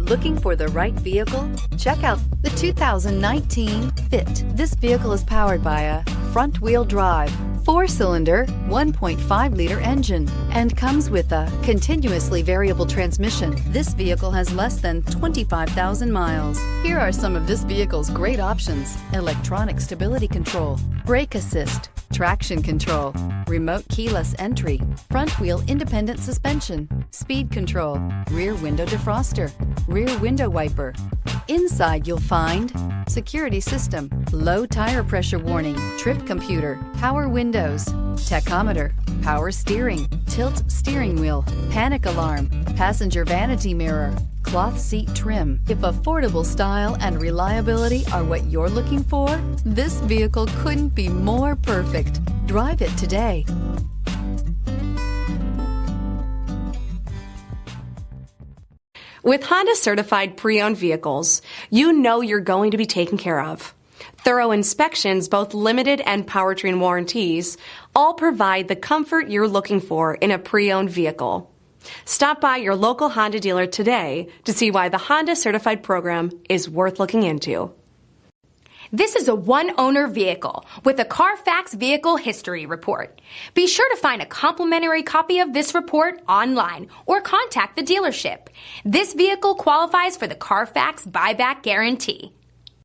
Looking for the right vehicle? Check out the 2019 Fit. This vehicle is powered by a front-wheel drive, 4-cylinder, 1.5-liter engine, and comes with a continuously variable transmission. This vehicle has less than 25,000 miles. Here are some of this vehicle's great options: electronic stability control, brake assist, traction control, remote keyless entry, front wheel independent suspension, speed control, rear window defroster, rear window wiper. Inside you'll find security system, low tire pressure warning, trip computer, power windows, tachometer, power steering, tilt steering wheel, panic alarm, passenger vanity mirror, cloth seat trim. If affordable style and reliability are what you're looking for, this vehicle couldn't be more perfect. Drive it today. With Honda certified pre-owned vehicles, you know you're going to be taken care of. Thorough inspections, both limited and powertrain warranties, all provide the comfort you're looking for in a pre-owned vehicle. Stop by your local Honda dealer today to see why the Honda certified program is worth looking into. This is a one-owner vehicle with a CARFAX Vehicle History Report. Be sure to find a complimentary copy of this report online or contact the dealership. This vehicle qualifies for the CARFAX Buyback Guarantee.